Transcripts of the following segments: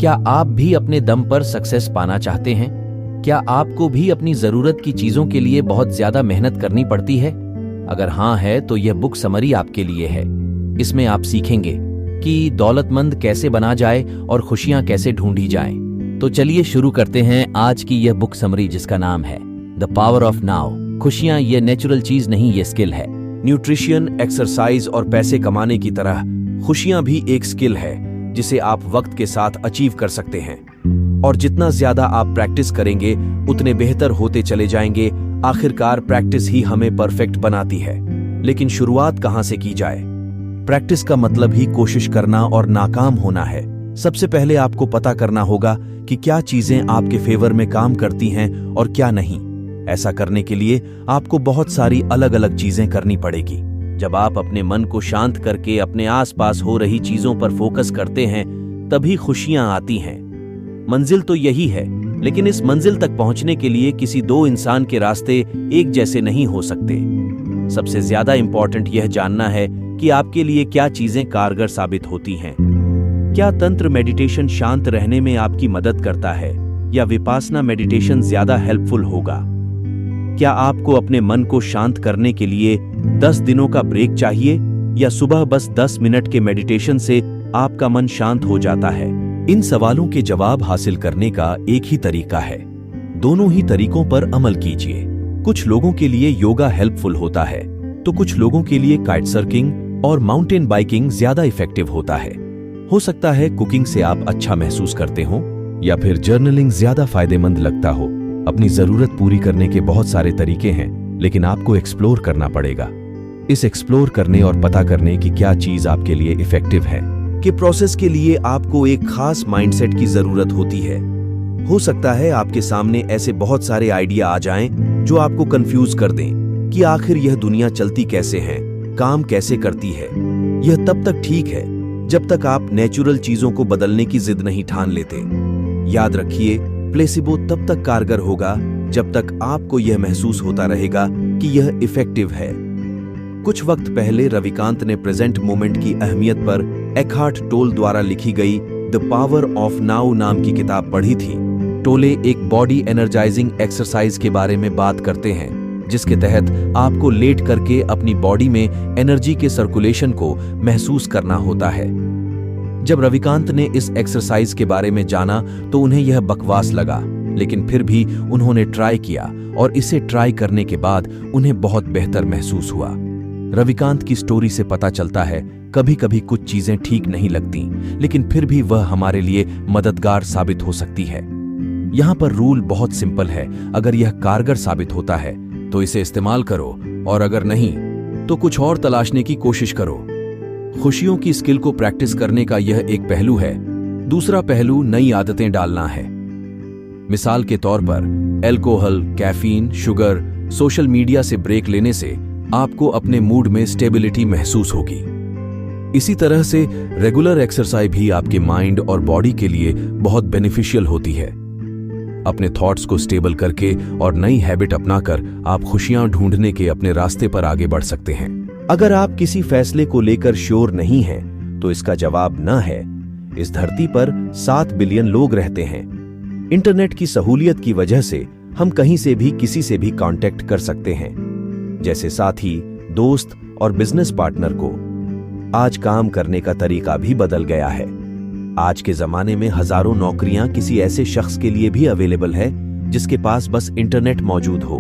क्या आप भी अपने दम पर सक्सेस पाना चाहते हैं? क्या आपको भी अपनी जरूरत की चीजों के लिए बहुत ज्यादा मेहनत करनी पड़ती है? अगर हाँ है तो यह बुक समरी आपके लिए है। इसमें आप सीखेंगे कि दौलतमंद कैसे बना जाए और खुशियां कैसे ढूंढी जाएं। तो चलिए शुरू करते हैं आज की यह बुक समरी, जिसका नाम है द पावर ऑफ नाउ। खुशियां ये नेचुरल चीज नहीं, ये स्किल है। न्यूट्रिशन, एक्सरसाइज और पैसे कमाने की तरह खुशियां भी एक स्किल है जिसे आप वक्त के साथ अचीव कर सकते हैं। और जितना ज्यादा आप प्रैक्टिस करेंगे उतने बेहतर होते चले जाएंगे। आखिरकार प्रैक्टिस ही हमें परफेक्ट बनाती है। लेकिन शुरुआत कहां से की जाए? प्रैक्टिस का मतलब ही कोशिश करना और नाकाम होना है। सबसे पहले आपको पता करना होगा कि क्या चीजें आपके फेवर में काम करती हैं और क्या नहीं। ऐसा करने के लिए आपको बहुत सारी अलग अलग चीजें करनी पड़ेगी। जब आप अपने मन को शांत करके अपने आसपास हो रही चीजों पर फोकस करते हैं तभी खुशियां आती हैं। मंजिल तो यही है, लेकिन इस मंजिल तक पहुंचने के लिए किसी दो इंसान के रास्ते एक जैसे नहीं हो सकते। सबसे ज्यादा इंपॉर्टेंट यह जानना है कि आपके लिए क्या चीजें कारगर साबित होती हैं। क्या तंत्र मेडिटेशन शांत रहने में आपकी मदद करता है या विपासना मेडिटेशन ज्यादा हेल्पफुल होगा? क्या आपको अपने मन को शांत करने के लिए 10 दिनों का ब्रेक चाहिए या सुबह बस 10 मिनट के मेडिटेशन से आपका मन शांत हो जाता है? इन सवालों के जवाब हासिल करने का एक ही तरीका है। दोनों ही तरीकों पर अमल कीजिए। कुछ लोगों के लिए योगा हेल्पफुल होता है तो कुछ लोगों के लिए काइट सर्फिंग और माउंटेन बाइकिंग ज्यादा इफेक्टिव होता है। हो सकता है कुकिंग से आप अच्छा महसूस करते हो या फिर जर्नलिंग ज्यादा फायदेमंद लगता हो। अपनी जरूरत पूरी करने के बहुत सारे तरीके हैं, लेकिन आपको एक्सप्लोर करना पड़ेगा। इस एक्सप्लोर करने और पता करने की क्या चीज आपके लिए इफेक्टिव है कि प्रोसेस के लिए आपको एक खास माइंडसेट की जरूरत होती है। हो सकता है आपके सामने ऐसे बहुत सारे आइडिया आ जाएं जो आपको कंफ्यूज कर दें कि आखिर यह दुनिया चलती कैसे है, काम कैसे करती है। यह तब तक ठीक है जब तक आप नेचुरल चीजों को बदलने की जिद नहीं ठान लेते। याद रखिए, प्लेसिबो तब तक कारगर होगा जब तक आपको यह महसूस होता रहेगा कि यह इफेक्टिव है। कुछ वक्त पहले रविकांत ने प्रेजेंट मोमेंट की अहमियत पर एकहार्ट टोल द्वारा लिखी गई द पावर ऑफ नाउ नाम की किताब पढ़ी थी। टोले एक बॉडी एनर्जाइजिंग एक्सरसाइज के बारे में बात करते हैं जिसके तहत आपको लेट करके अपनी बॉडी में एनर्जी के सर्कुलेशन को महसूस करना होता है। जब रविकांत ने इस एक्सरसाइज के बारे में जाना तो उन्हें यह बकवास लगा, लेकिन फिर भी उन्होंने ट्राई किया और इसे ट्राई करने के बाद उन्हें बहुत बेहतर महसूस हुआ। रविकांत की स्टोरी से पता चलता है कभी कभी कुछ चीजें ठीक नहीं लगती, लेकिन फिर भी वह हमारे लिए मददगार साबित हो सकती है। यहाँ पर रूल बहुत सिंपल है। अगर यह कारगर साबित होता है तो इसे इस्तेमाल करो, और अगर नहीं तो कुछ और तलाशने की कोशिश करो। खुशियों की स्किल को प्रैक्टिस करने का यह एक पहलू है। दूसरा पहलू नई आदतें डालना है। मिसाल के तौर पर alcohol, caffeine, sugar, social media से ब्रेक लेने से आपको अपने मूड में स्टेबिलिटी महसूस होगी। इसी तरह से रेगुलर एक्सरसाइज भी आपके माइंड और बॉडी के लिए बहुत बेनिफिशियल होती है। अपने थॉट्स को स्टेबल करके और नई हैबिट अपनाकर आप खुशियां ढूंढने के अपने रास्ते पर आगे बढ़ सकते हैं। अगर आप किसी फैसले को लेकर श्योर नहीं हैं, तो इसका जवाब न है। इस धरती पर 7 बिलियन लोग रहते हैं। इंटरनेट की सहूलियत की वजह से हम कहीं से भी किसी से भी कांटेक्ट कर सकते हैं, जैसे साथी, दोस्त और बिजनेस पार्टनर को। आज काम करने का तरीका भी बदल गया है। आज के जमाने में हजारों नौकरियां किसी ऐसे शख्स के लिए भी अवेलेबल है जिसके पास बस इंटरनेट मौजूद हो।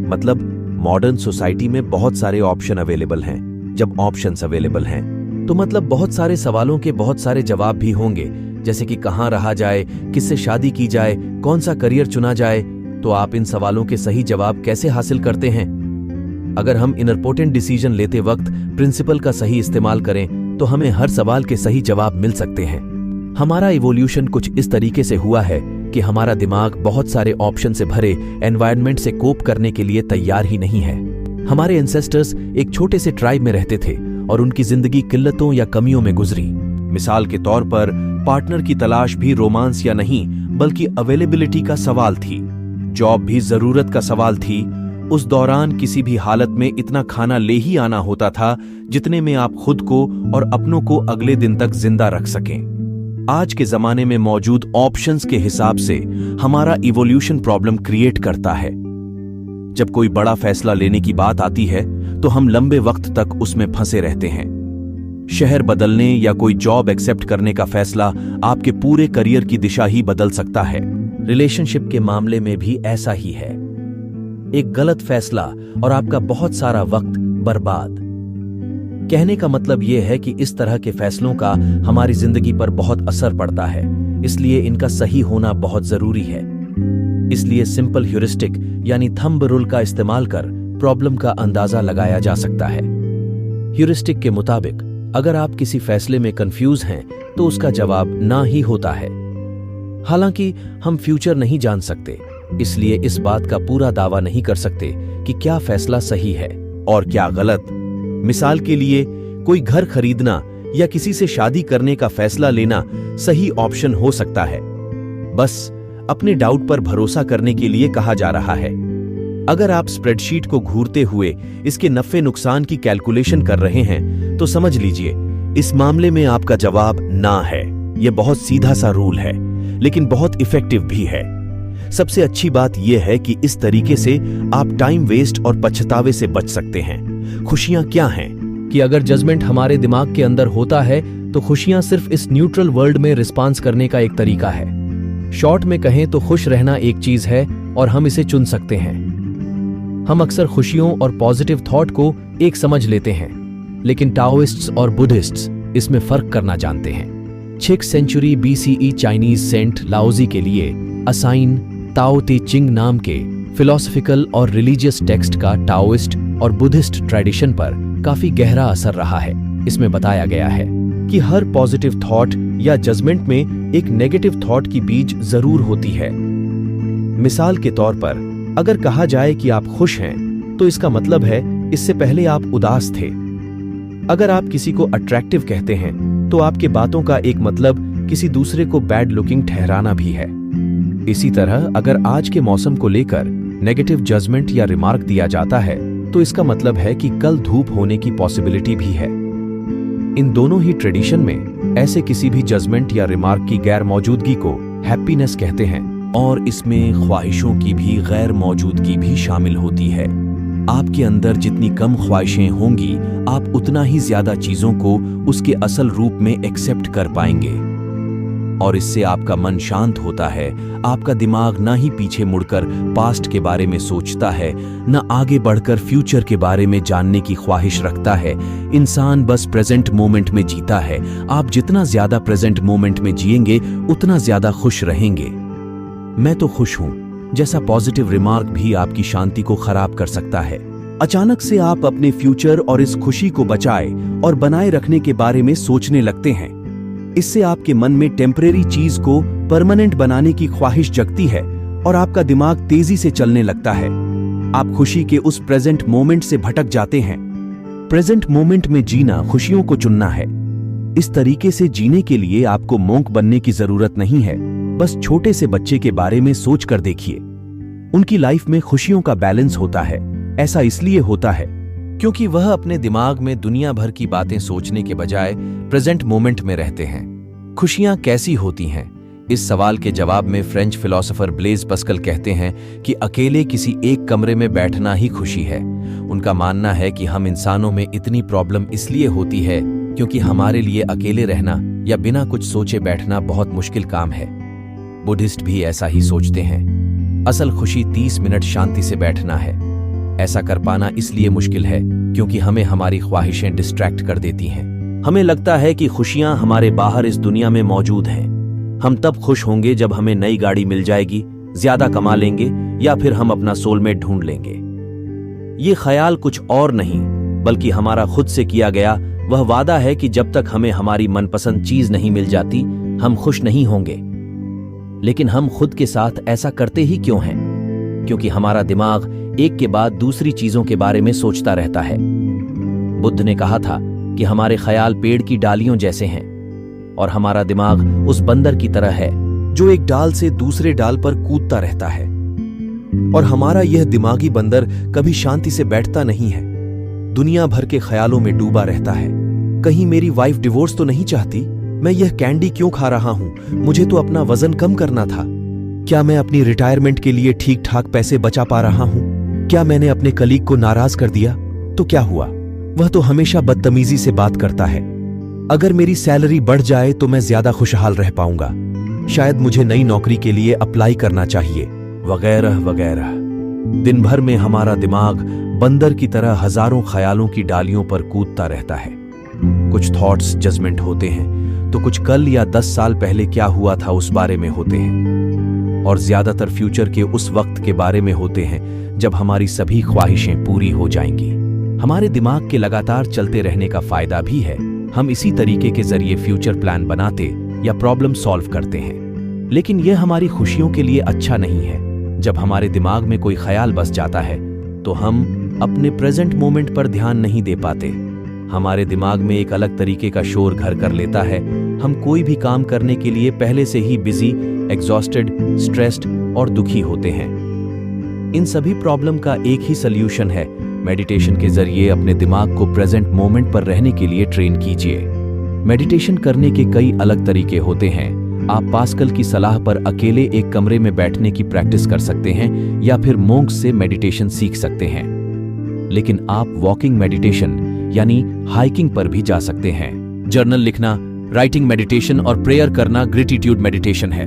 मतलब मॉडर्न सोसाइटी में बहुत सारे ऑप्शन अवेलेबल हैं। जब ऑप्शंस अवेलेबल हैं तो मतलब बहुत सारे सवालों के बहुत सारे जवाब भी होंगे, जैसे कि कहाँ रहा जाए, किससे शादी की जाए, कौन सा करियर चुना जाए। तो आप इन सवालों के सही जवाब कैसे हासिल करते हैं? अगर हम इम्पोर्टेंट डिसीजन लेते वक्त प्रिंसिपल का सही इस्तेमाल करें तो हमें हर सवाल के सही जवाब मिल सकते हैं। हमारा इवोल्यूशन कुछ इस तरीके से हुआ है कि हमारा दिमाग बहुत सारे ऑप्शन से भरे एनवायरनमेंट से कोप करने के लिए तैयार ही नहीं है। हमारे एंसेस्टर्स एक छोटे से ट्राइब में रहते थे और उनकी जिंदगी किल्लतों या कमियों में गुजरी। मिसाल के तौर पर पार्टनर की तलाश भी रोमांस या नहीं बल्कि अवेलेबिलिटी का सवाल थी। जॉब भी जरूरत का सवाल थी। उस दौरान किसी भी हालत में इतना खाना ले ही आना होता था जितने में आप खुद को और अपनों को अगले दिन तक जिंदा रख सकें। आज के जमाने में मौजूद ऑप्शंस के हिसाब से हमारा इवोल्यूशन प्रॉब्लम क्रिएट करता है। जब कोई बड़ा फैसला लेने की बात आती है तो हम लंबे वक्त तक उसमें फंसे रहते हैं। शहर बदलने या कोई जॉब एक्सेप्ट करने का फैसला आपके पूरे करियर की दिशा ही बदल सकता है। रिलेशनशिप के मामले में भी ऐसा ही है। एक गलत फैसला और आपका बहुत सारा वक्त बर्बाद। कहने का मतलब यह है कि इस तरह के फैसलों का हमारी जिंदगी पर बहुत असर पड़ता है, इसलिए इनका सही होना बहुत जरूरी है। इसलिए सिंपल ह्यूरिस्टिक यानी थंब रूल का इस्तेमाल कर प्रॉब्लम का अंदाजा लगाया जा सकता है। ह्यूरिस्टिक के मुताबिक अगर आप किसी फैसले में कंफ्यूज हैं तो उसका जवाब ना ही होता है। हालांकि हम फ्यूचर नहीं जान सकते, इसलिए इस बात का पूरा दावा नहीं कर सकते कि क्या फैसला सही है और क्या गलत। मिसाल के लिए, कोई घर खरीदना या किसी से शादी करने का फैसला लेना सही ऑप्शन हो सकता है, बस अपने डाउट पर भरोसा करने के लिए कहा जा रहा है। अगर आप स्प्रेडशीट को घूरते हुए इसके नफे नुकसान की कैलकुलेशन कर रहे हैं तो समझ लीजिए इस मामले में आपका जवाब ना है। यह बहुत सीधा सा रूल है, लेकिन बहुत इफेक्टिव भी है। सबसे अच्छी बात यह है कि इस तरीके से आप टाइम वेस्ट और पछतावे से बच सकते हैं। खुशियां क्या हैं कि अगर जजमेंट हमारे दिमाग के अंदर होता है तो खुशियां सिर्फ इस न्यूट्रल वर्ल्ड में रिस्पांस करने का एक तरीका है। शॉर्ट में कहें तो खुश रहना एक चीज है और हम इसे चुन सकते हैं। हम अक्सर खुशियों और पॉजिटिव थॉट को एक समझ लेते हैं, लेकिन टाओइस्ट्स और बुद्धिस्ट्स इसमें फर्क करना जानते हैं। 6th century BCE Chinese saint Laozi के लिए असाइन ताओ ते चिंग नाम के फिलोसफिकल और रिलीजियस टेक्स्ट का टाओइस्ट और बुद्धिस्ट ट्रेडिशन पर काफी गहरा असर रहा है। इसमें बताया गया है कि हर पॉजिटिव थॉट या जजमेंट में एक नेगेटिव थॉट की बीज जरूर होती है। मिसाल के तौर पर, अगर कहा जाए कि आप खुश हैं तो इसका मतलब है इससे पहले आप उदास थे। अगर आप किसी को अट्रैक्टिव कहते हैं तो आपके बातों का एक मतलब किसी दूसरे को बैड लुकिंग ठहराना भी है। इसी तरह अगर आज के मौसम को लेकर नेगेटिव जजमेंट या रिमार्क दिया जाता है तो इसका मतलब है कि कल धूप होने की पॉसिबिलिटी भी है। इन दोनों ही ट्रेडिशन में ऐसे किसी भी जजमेंट या रिमार्क की गैर मौजूदगी को हैप्पीनेस कहते हैं, और इसमें ख्वाहिशों की भी गैर मौजूदगी भी शामिल होती है। आपके अंदर जितनी कम ख्वाहिशें होंगी, आप उतना ही ज्यादा चीजों को उसके असल रूप में एक्सेप्ट कर पाएंगे, और इससे आपका मन शांत होता है। आपका दिमाग ना ही पीछे मुड़कर पास्ट के बारे में सोचता है, न आगे बढ़कर फ्यूचर के बारे में जानने की ख्वाहिश रखता है। इंसान बस प्रेजेंट मोमेंट में जीता है। आप जितना ज्यादा प्रेजेंट मोमेंट में जिएंगे उतना ज्यादा खुश रहेंगे। मैं तो खुश हूं जैसा पॉजिटिव रिमार्क भी आपकी शांति को खराब कर सकता है। अचानक से आप अपने फ्यूचर और इस खुशी को बचाए और बनाए रखने के बारे में सोचने लगते हैं। इससे आपके मन में टेम्परेरी चीज को परमानेंट बनाने की ख्वाहिश जगती है और आपका दिमाग तेजी से चलने लगता है। आप खुशी के उस प्रेजेंट मोमेंट से भटक जाते हैं। प्रेजेंट मोमेंट में जीना खुशियों को चुनना है। इस तरीके से जीने के लिए आपको मोंक बनने की जरूरत नहीं है। बस छोटे से बच्चे के बारे में सोच कर देखिए। उनकी लाइफ में खुशियों का बैलेंस होता है। ऐसा इसलिए होता है क्योंकि वह अपने दिमाग में दुनिया भर की बातें सोचने के बजाय प्रेजेंट मोमेंट में रहते हैं। खुशियां कैसी होती हैं? इस सवाल के जवाब में फ्रेंच फिलोसोफर ब्लेज पस्कल कहते हैं कि अकेले किसी एक कमरे में बैठना ही खुशी है। उनका मानना है कि हम इंसानों में इतनी प्रॉब्लम इसलिए होती है क्योंकि हमारे लिए अकेले रहना या बिना कुछ सोचे बैठना बहुत मुश्किल काम है। बुद्धिस्ट भी ऐसा ही सोचते हैं। असल खुशी 30 मिनट शांति से बैठना है। ऐसा कर पाना इसलिए मुश्किल है क्योंकि हमें हमारी ख्वाहिशें डिस्ट्रैक्ट कर देती हैं। हमें लगता है कि खुशियां हमारे बाहर इस दुनिया में मौजूद हैं। हम तब खुश होंगे जब हमें नई गाड़ी मिल जाएगी, ज्यादा कमा लेंगे या फिर हम अपना सोलमेट ढूंढ लेंगे। ये ख्याल कुछ और नहीं बल्कि हमारा खुद से किया गया वह वादा है कि जब तक हमें हमारी मनपसंद चीज नहीं मिल जाती हम खुश नहीं होंगे। लेकिन हम खुद के साथ ऐसा करते ही क्यों हैं? क्योंकि हमारा दिमाग एक के बाद दूसरी चीजों के बारे में सोचता रहता है। बुद्ध ने कहा था कि हमारे ख्याल पेड़ की डालियों जैसे हैं और हमारा दिमाग उस बंदर की तरह है जो एक डाल से दूसरे डाल पर कूदता रहता है। और हमारा यह दिमागी बंदर कभी शांति से बैठता नहीं है, दुनिया भर के ख्यालों में डूबा रहता है। कहीं मेरी वाइफ डिवोर्स तो नहीं चाहती, मैं यह कैंडी क्यों खा रहा हूं? मुझे तो अपना वजन कम करना था। क्या मैं अपनी रिटायरमेंट के लिए ठीक ठाक पैसे बचा पा रहा हूं? क्या मैंने अपने कलीग को नाराज कर दिया? तो क्या हुआ? वह तो हमेशा बदतमीजी से बात करता है। अगर मेरी सैलरी बढ़ जाए तो मैं ज्यादा खुशहाल रह पाऊंगा। शायद मुझे नई नौकरी के लिए अप्लाई करना चाहिए, वगैरह वगैरह। दिन भर में हमारा दिमाग बंदर की तरह हजारों ख्यालों की डालियों पर कूदता रहता है। कुछ थॉट्स जजमेंट होते हैं तो कुछ कल या 10 साल पहले क्या हुआ था उस बारे में होते हैं, और ज्यादातर फ्यूचर के उस वक्त के बारे में होते हैं जब हमारी सभी ख्वाहिशें पूरी हो जाएंगी। हमारे दिमाग के लगातार चलते रहने का फायदा भी है, हम इसी तरीके के जरिए फ्यूचर प्लान बनाते या प्रॉब्लम सॉल्व करते हैं। लेकिन यह हमारी खुशियों के लिए अच्छा नहीं है। जब हमारे दिमाग में कोई ख्याल बस जाता है तो हम अपने प्रेजेंट मोमेंट पर ध्यान नहीं दे पाते। हमारे दिमाग में एक अलग तरीके का शोर घर कर लेता है। हम कोई भी काम करने के लिए पहले से ही बिजी, एग्जॉस्टेड, स्ट्रेस्ड और दुखी होते हैं। इन सभी प्रॉब्लम का एक ही सल्यूशन है। मेडिटेशन के जरिए अपने दिमाग को प्रेजेंट मोमेंट पर रहने के लिए ट्रेन कीजिए। मेडिटेशन करने के कई अलग तरीके होते हैं। आप पास्कल की सलाह पर अकेले एक कमरे में बैठने की प्रैक्टिस कर सकते हैं या फिर मोंक्स से मेडिटेशन सीख सकते हैं। लेकिन आप वॉकिंग मेडिटेशन यानी हाइकिंग पर भी जा सकते हैं। जर्नल लिखना, राइटिंग मेडिटेशन और प्रेयर करना ग्रेटिट्यूड मेडिटेशन है।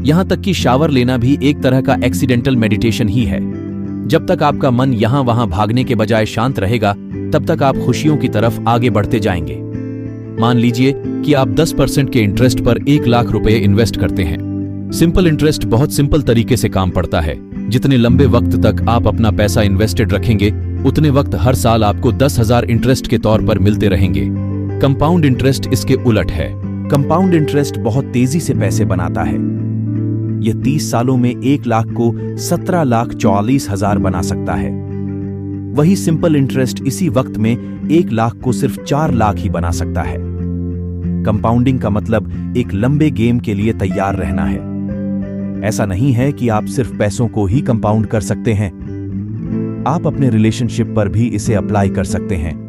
यहां तक कि शावर लेना भी एक तरह का एक्सीडेंटल मेडिटेशन ही है। जब तक आपका मन यहां वहां भागने के बजाय शांत रहेगा, तब तक आप खुशियों की तरफ आगे बढ़ते जाएंगे। मान लीजिए कि आप 10% के इंटरेस्ट पर 1 लाख रुपए इन्वेस्ट करते हैं। सिंपल इंटरेस्ट बहुत सिंपल तरीके से काम पड़ता है। जितने लंबे वक्त तक आप अपना पैसा इन्वेस्टेड रखेंगे, उतने वक्त हर साल आपको 10,000 इंटरेस्ट के तौर पर मिलते रहेंगे। कंपाउंड इंटरेस्ट इसके उलट है। कंपाउंड इंटरेस्ट बहुत तेजी से पैसे बनाता है। यह 30 सालों में 1 लाख को 17,44,000 बना सकता है। वही सिंपल इंटरेस्ट इसी वक्त में 1 लाख को सिर्फ 4 लाख ही बना सकता है। कंपाउंडिंग का मतलब एक लंबे गेम के लिए तैयार रहना है। ऐसा नहीं है कि आप सिर्फ पैसों को ही कंपाउंड कर सकते हैं। आप अपने रिलेशनशिप पर भी इसे अप्लाई कर सकते हैं।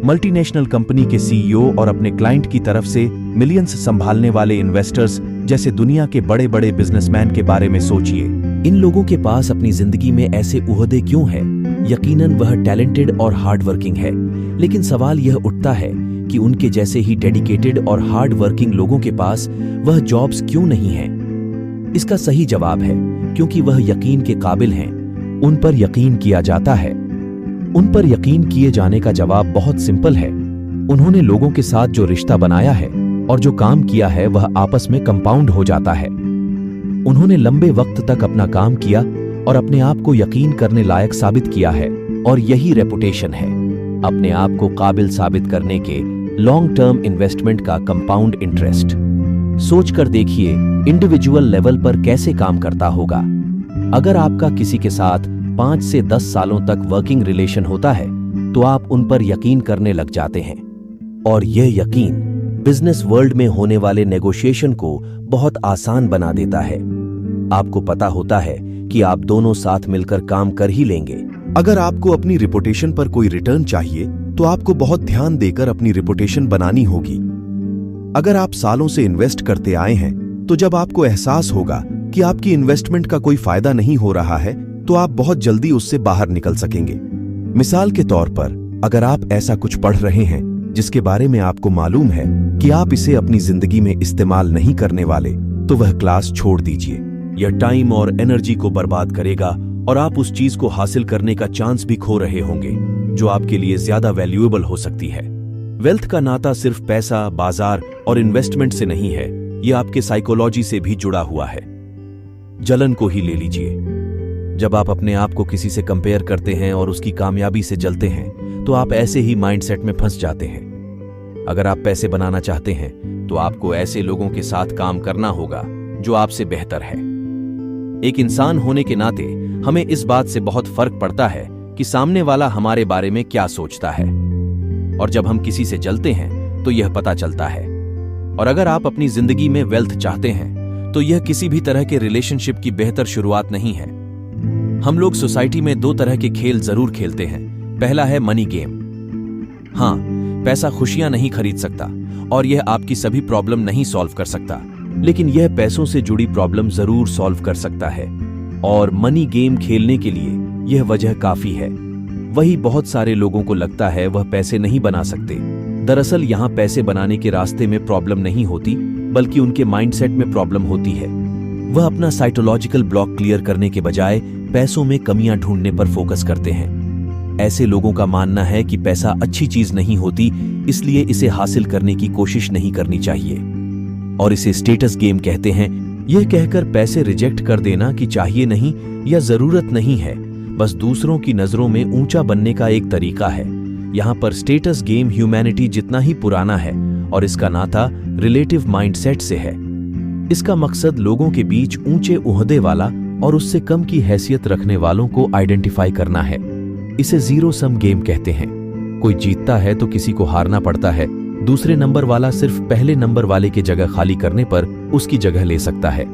मल्टीनेशनल कंपनी के सीईओ और अपने क्लाइंट की तरफ से मिलियंस संभालने वाले इन्वेस्टर्स जैसे दुनिया के बड़े बड़े बिजनेसमैन के बारे में सोचिए। इन लोगों के पास अपनी जिंदगी में ऐसे ओहदे क्यों हैं? यकीनन वह टैलेंटेड और हार्ड वर्किंग है, लेकिन सवाल यह उठता है कि उनके जैसे ही डेडिकेटेड और हार्ड वर्किंग लोगों के पास वह जॉब्स क्यों नहीं हैं? इसका सही जवाब है क्योंकि वह यकीन के काबिल हैं। उन पर यकीन किया जाता है। उन पर यकीन किए जाने का जवाब बहुत सिंपल है। उन्होंने लोगों के साथ जो रिश्ता बनाया है और जो काम किया है वह आपस में कंपाउंड हो जाता है। उन्होंने लंबे वक्त तक अपना काम किया और अपने आप को यकीन करने लायक साबित किया है, और यही रेपुटेशन है, अपने आप को काबिल साबित करने के लॉन्ग टर्म इन्वेस्टमेंट का कंपाउंड इंटरेस्ट। सोचकर देखिए इंडिविजुअल लेवल पर कैसे काम करता होगा। अगर आपका किसी के साथ 5 से 10 सालों तक वर्किंग रिलेशन होता है तो आप उन पर यकीन करने लग जाते हैं, और यह यकीन बिजनेस वर्ल्ड में होने वाले नेगोशिएशन को बहुत आसान बना देता है। आपको पता होता है कि आप दोनों साथ मिलकर काम कर ही लेंगे। अगर आपको अपनी रिपुटेशन पर कोई रिटर्न चाहिए तो आपको बहुत ध्यान देकर अपनी रिपुटेशन बनानी होगी। अगर आप सालों से इन्वेस्ट करते आए हैं तो जब आपको एहसास होगा कि आपकी इन्वेस्टमेंट का कोई फायदा नहीं हो रहा है तो आप बहुत जल्दी उससे बाहर निकल सकेंगे। मिसाल के तौर पर, अगर आप ऐसा कुछ पढ़ रहे हैं जिसके बारे में आपको मालूम है कि आप इसे अपनी जिंदगी में इस्तेमाल नहीं करने वाले, तो वह क्लास छोड़ दीजिए। यह टाइम और एनर्जी को बर्बाद करेगा और आप उस चीज को हासिल करने का चांस भी खो रहे होंगे जो आपके लिए ज्यादा वैल्यूएबल हो सकती है। वेल्थ का नाता सिर्फ पैसा, बाजार और इन्वेस्टमेंट से नहीं है, यह आपके साइकोलॉजी से भी जुड़ा हुआ है। जलन को ही ले लीजिए। जब आप अपने आप को किसी से कंपेयर करते हैं और उसकी कामयाबी से जलते हैं तो आप ऐसे ही माइंडसेट में फंस जाते हैं। अगर आप पैसे बनाना चाहते हैं तो आपको ऐसे लोगों के साथ काम करना होगा जो आपसे बेहतर है। एक इंसान होने के नाते हमें इस बात से बहुत फर्क पड़ता है कि सामने वाला हमारे बारे में क्या सोचता है, और जब हम किसी से जलते हैं तो यह पता चलता है। और अगर आप अपनी जिंदगी में वेल्थ चाहते हैं तो यह किसी भी तरह के रिलेशनशिप की बेहतर शुरुआत नहीं है। हम लोग सोसाइटी में 2 तरह के खेल जरूर खेलते हैं। पहला है मनी गेम। हाँ, पैसा खुशियां नहीं खरीद सकता और यह आपकी सभी प्रॉब्लम नहीं सॉल्व कर सकता, लेकिन यह पैसों से जुड़ी प्रॉब्लम जरूर सॉल्व कर सकता है। और मनी गेम खेलने के लिए यह वजह काफी है। वही बहुत सारे लोगों को लगता है वह पैसे नहीं बना सकते। दरअसल यहाँ पैसे बनाने के रास्ते में प्रॉब्लम नहीं होती, बल्कि उनके माइंडसेट में प्रॉब्लम होती है। वह अपना साइकोलॉजिकल ब्लॉक क्लियर करने के बजाय पैसों में कमियां ढूंढने पर फोकस करते हैं। ऐसे लोगों का मानना है कि पैसा अच्छी चीज नहीं होती, इसलिए इसे हासिल करने की कोशिश नहीं करनी चाहिए, और इसे स्टेटस गेम कहते हैं। यह कहकर पैसे रिजेक्ट कर देना कि चाहिए नहीं या जरूरत नहीं है, बस दूसरों की नजरों में ऊंचा बनने का एक तरीका है। यहाँ पर स्टेटस गेम ह्यूमैनिटी जितना ही पुराना है और इसका नाता रिलेटिव माइंडसेट से है। इसका मकसद लोगों के बीच ऊंचे ओहदे वाला और उससे कम की हैसियत रखने वालों को आइडेंटिफाई करना है। इसे जीरो सम गेम कहते हैं। कोई जीतता है तो किसी को हारना पड़ता है। दूसरे नंबर वाला सिर्फ पहले नंबर वाले की जगह खाली करने पर उसकी जगह ले सकता है।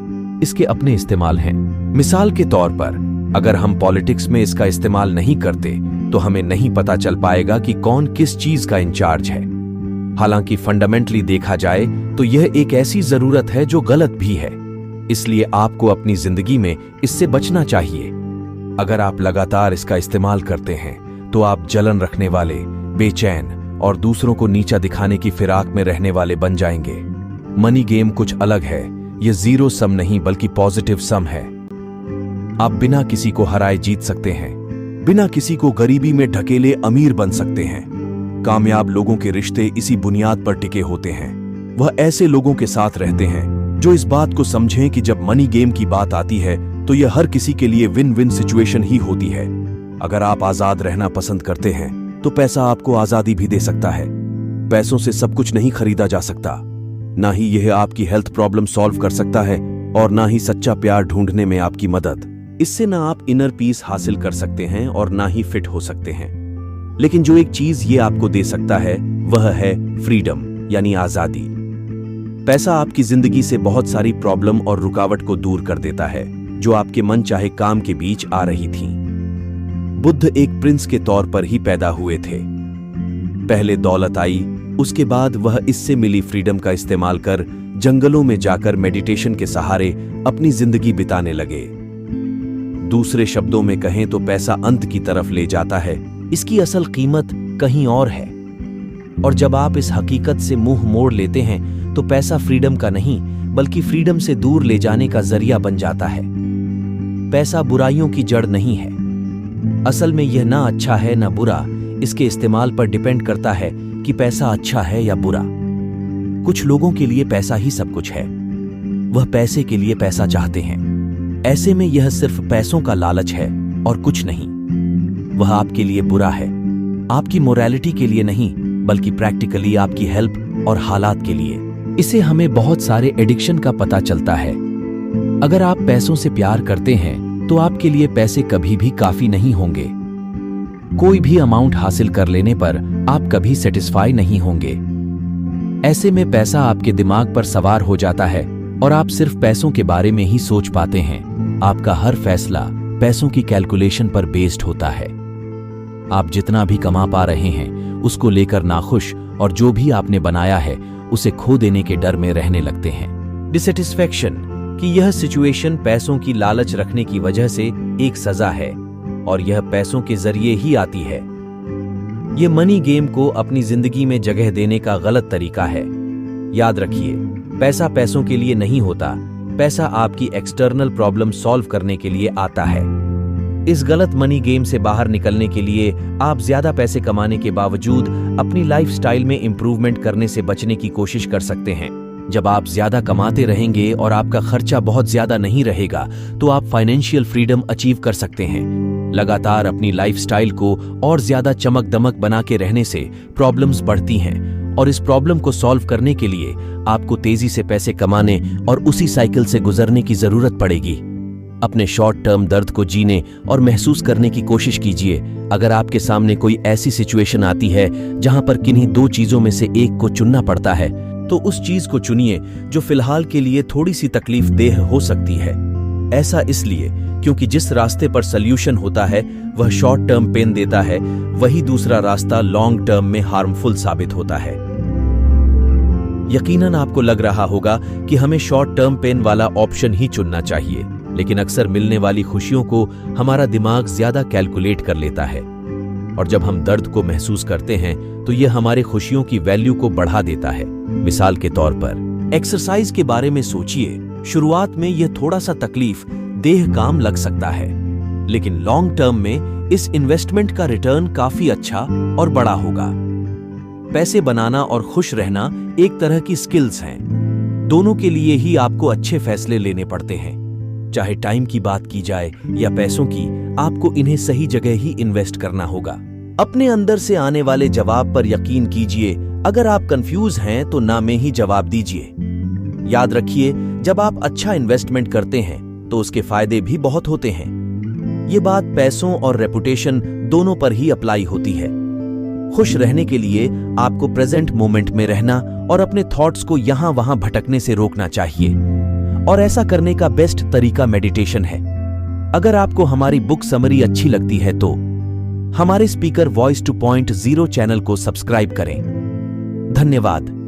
इसके अपने इस्तेमाल हैं। मिसाल के तौर पर, अगर हम पॉलिटिक्स में इसका इस्तेमाल नहीं करते तो हमें नहीं पता चल पाएगा कि कौन किस चीज का इंचार्ज है। हालांकि फंडामेंटली देखा जाए तो यह एक ऐसी जरूरत है जो गलत भी है, इसलिए आपको अपनी जिंदगी में इससे बचना चाहिए। अगर आप लगातार इसका इस्तेमाल करते हैं तो आप जलन रखने वाले, बेचैन और दूसरों को नीचा दिखाने की फिराक में रहने वाले बन जाएंगे। मनी गेम कुछ अलग है। यह जीरो सम नहीं बल्कि पॉजिटिव सम है। आप बिना किसी को हराए जीत सकते हैं, बिना किसी को गरीबी में ढकेले अमीर बन सकते हैं। कामयाब लोगों के रिश्ते इसी बुनियाद पर टिके होते हैं। वह ऐसे लोगों के साथ रहते हैं जो इस बात को समझें कि जब मनी गेम की बात आती है तो यह हर किसी के लिए विन विन सिचुएशन ही होती है। अगर आप आजाद रहना पसंद करते हैं तो पैसा आपको आजादी भी दे सकता है। पैसों से सब कुछ नहीं खरीदा जा सकता। ना ही यह आपकी हेल्थ प्रॉब्लम सॉल्व कर सकता है और ना ही सच्चा प्यार ढूंढने में आपकी मदद। इससे ना आप इनर पीस हासिल कर सकते हैं और ना ही फिट हो सकते हैं। लेकिन जो एक चीज ये आपको दे सकता है वह है फ्रीडम, यानी आजादी। पैसा आपकी जिंदगी से बहुत सारी प्रॉब्लम और रुकावट को दूर कर देता है जो आपके मन चाहे काम के बीच आ रही थीं। बुद्ध एक प्रिंस के तौर पर ही पैदा हुए थे। पहले दौलत आई, उसके बाद वह इससे मिली फ्रीडम का इस्तेमाल कर जंगलों में जाकर मेडिटेशन के सहारे अपनी जिंदगी बिताने लगे। दूसरे शब्दों में कहें तो पैसा अंत की तरफ ले जाता है, इसकी असल कीमत कहीं और है। और जब आप इस हकीकत से मुंह मोड़ लेते हैं तो पैसा फ्रीडम का नहीं बल्कि फ्रीडम से दूर ले जाने का जरिया बन जाता है। पैसा बुराइयों की जड़ नहीं है। असल में यह ना अच्छा है ना बुरा, इसके इस्तेमाल पर डिपेंड करता है कि पैसा अच्छा है या बुरा। कुछ लोगों के लिए पैसा ही सब कुछ है। वह पैसे के लिए पैसा चाहते हैं। ऐसे में यह सिर्फ पैसों का लालच है और कुछ नहीं। वह आपके लिए बुरा है, आपकी मोरालिटी के लिए नहीं बल्कि प्रैक्टिकली आपकी हेल्प और हालात के लिए। इसे हमें बहुत सारे एडिक्शन का पता चलता है। अगर आप पैसों से प्यार करते हैं तो आपके लिए पैसे कभी भी काफी नहीं होंगे। कोई भी अमाउंट हासिल कर लेने पर आप कभी सेटिस्फाई नहीं होंगे। ऐसे में पैसा आपके दिमाग पर सवार हो जाता है और आप सिर्फ पैसों के बारे में ही सोच पाते हैं। आपका हर फैसला पैसों की कैलकुलेशन पर बेस्ड होता है। आप जितना भी कमा पा रहे हैं उसको लेकर नाखुश और जो भी आपने बनाया है उसे खो देने के डर में रहने लगते हैं। डिसैटिस्फैक्शन कि यह सिचुएशन पैसों की लालच रखने की वजह से एक सजा है और यह पैसों के जरिए ही आती है। यह मनी गेम को अपनी जिंदगी में जगह देने का गलत तरीका है। याद रखिए, पैसा पैसों के लिए नहीं होता। पैसा आपकी एक्सटर्नल प्रॉब्लम सॉल्व करने के लिए आता है। इस गलत मनी गेम से बाहर निकलने के लिए आप ज्यादा पैसे कमाने के बावजूद अपनी लाइफस्टाइल में इंप्रूवमेंट करने से बचने की कोशिश कर सकते हैं। जब आप ज्यादा कमाते रहेंगे और आपका खर्चा बहुत ज्यादा नहीं रहेगा तो आप फाइनेंशियल फ्रीडम अचीव कर सकते हैं। लगातार अपनी लाइफस्टाइल को और ज्यादा चमक दमक बना के रहने से प्रॉब्लम्स बढ़ती हैं और इस प्रॉब्लम को सॉल्व करने के लिए आपको तेजी से पैसे कमाने और उसी साइकिल से गुजरने की जरूरत पड़ेगी। अपने शॉर्ट टर्म दर्द को जीने और महसूस करने की कोशिश कीजिए। अगर आपके सामने कोई ऐसी सिचुएशन आती है जहां पर किन्हीं दो चीजों में से एक को चुनना पड़ता है तो उस चीज को चुनिए जो फिलहाल के लिए थोड़ी सी तकलीफ देह हो सकती है। ऐसा इसलिए क्योंकि जिस रास्ते पर सल्यूशन होता है वह शॉर्ट टर्म पेन देता है, वही दूसरा रास्ता लॉन्ग टर्म में हार्मफुल साबित होता है। यकीनन आपको लग रहा होगा कि हमें शॉर्ट टर्म पेन वाला ऑप्शन ही चुनना चाहिए, लेकिन अक्सर मिलने वाली खुशियों को हमारा दिमाग ज्यादा कैलकुलेट कर लेता है, और जब हम दर्द को महसूस करते हैं तो यह हमारे खुशियों की वैल्यू को बढ़ा देता है। मिसाल के तौर पर एक्सरसाइज के बारे में सोचिए। शुरुआत में यह थोड़ा सा तकलीफ देह काम लग सकता है, लेकिन लॉन्ग टर्म में इस इन्वेस्टमेंट का रिटर्न काफी अच्छा और बड़ा होगा। पैसे बनाना और खुश रहना एक तरह की स्किल्स हैं। दोनों के लिए ही आपको अच्छे फैसले लेने पड़ते हैं। चाहे टाइम की बात की जाए या पैसों की, आपको इन्हें सही जगह ही इन्वेस्ट करना होगा। अपने अंदर से आने वाले जवाब पर यकीन कीजिए। अगर आप कंफ्यूज हैं तो ना में ही जवाब दीजिए। याद रखिए, जब आप अच्छा इन्वेस्टमेंट करते हैं तो उसके फायदे भी बहुत होते हैं। ये बात पैसों और रेपुटेशन दोनों पर ही अप्लाई होती है। खुश रहने के लिए आपको प्रेजेंट मोमेंट में रहना और अपने थॉट्स को यहां वहां भटकने से रोकना चाहिए, और ऐसा करने का बेस्ट तरीका मेडिटेशन है। अगर आपको हमारी बुक समरी अच्छी लगती है तो हमारे स्पीकर वॉइस 2.0 चैनल को सब्सक्राइब करें। धन्यवाद।